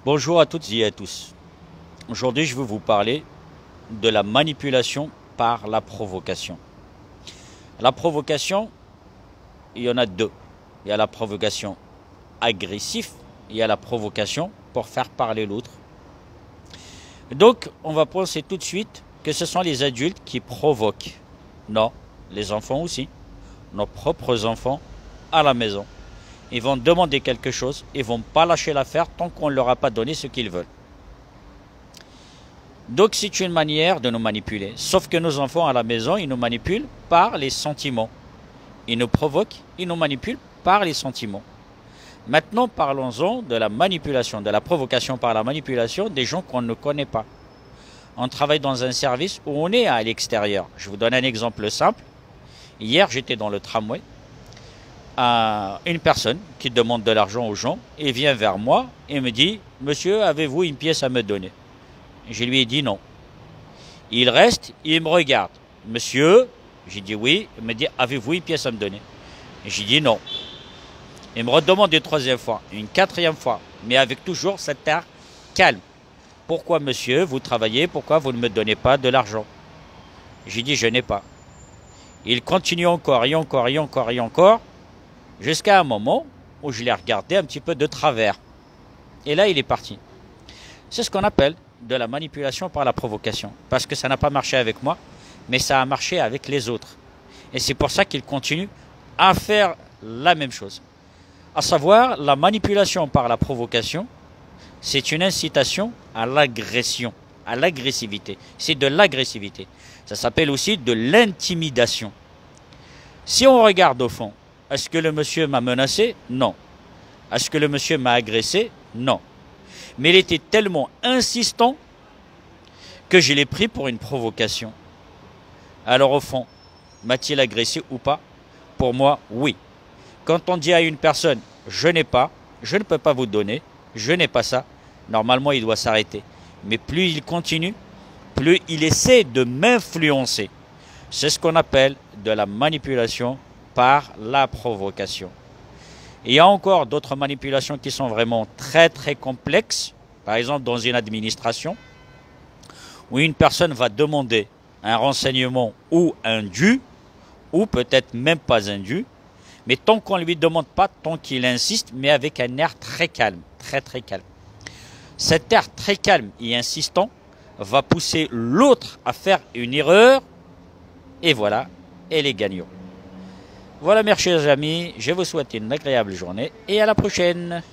Bonjour à toutes et à tous. Aujourd'hui, je vais vous parler de la manipulation par la provocation. La provocation, il y en a deux. Il y a la provocation agressive, il y a la provocation pour faire parler l'autre. Donc, on va penser tout de suite que ce sont les adultes qui provoquent. Non, les enfants aussi. Nos propres enfants à la maison. Ils vont demander quelque chose, ils ne vont pas lâcher l'affaire tant qu'on ne leur a pas donné ce qu'ils veulent. Donc c'est une manière de nous manipuler. Sauf que nos enfants à la maison, ils nous manipulent par les sentiments. Ils nous provoquent, ils nous manipulent par les sentiments. Maintenant, parlons-en de la manipulation, de la provocation par la manipulation des gens qu'on ne connaît pas. On travaille dans un service où on est à l'extérieur. Je vous donne un exemple simple. Hier, j'étais dans le tramway. Une personne qui demande de l'argent aux gens et vient vers moi et me dit « Monsieur, avez-vous une pièce à me donner ?» Je lui ai dit non. Il reste, il me regarde. « Monsieur ?» J'ai dit oui. Il me dit « Avez-vous une pièce à me donner ?» J'ai dit non. Il me redemande une troisième fois, une quatrième fois, mais avec toujours cet air calme. « Pourquoi monsieur, vous travaillez, pourquoi vous ne me donnez pas de l'argent ?» J'ai dit « Je n'ai pas. » Il continue encore et encore et encore et encore, jusqu'à un moment où je l'ai regardé un petit peu de travers. Et là, il est parti. C'est ce qu'on appelle de la manipulation par la provocation. Parce que ça n'a pas marché avec moi, mais ça a marché avec les autres. Et c'est pour ça qu'il continue à faire la même chose. À savoir, la manipulation par la provocation, c'est une incitation à l'agression, à l'agressivité. C'est de l'agressivité. Ça s'appelle aussi de l'intimidation. Si on regarde au fond, est-ce que le monsieur m'a menacé? Non. Est-ce que le monsieur m'a agressé? Non. Mais il était tellement insistant que je l'ai pris pour une provocation. Alors au fond, m'a-t-il agressé ou pas? Pour moi, oui. Quand on dit à une personne « je n'ai pas, je ne peux pas vous donner, je n'ai pas ça », normalement il doit s'arrêter. Mais plus il continue, plus il essaie de m'influencer. C'est ce qu'on appelle de la manipulation par la provocation. Il y a encore d'autres manipulations qui sont vraiment très très complexes. Par exemple, dans une administration, où une personne va demander un renseignement ou un dû, ou peut-être même pas un dû, mais tant qu'on ne lui demande pas, tant qu'il insiste, mais avec un air très calme, très très calme. Cet air très calme et insistant va pousser l'autre à faire une erreur, et voilà, elle est gagnante. Voilà mes chers amis, je vous souhaite une agréable journée et à la prochaine.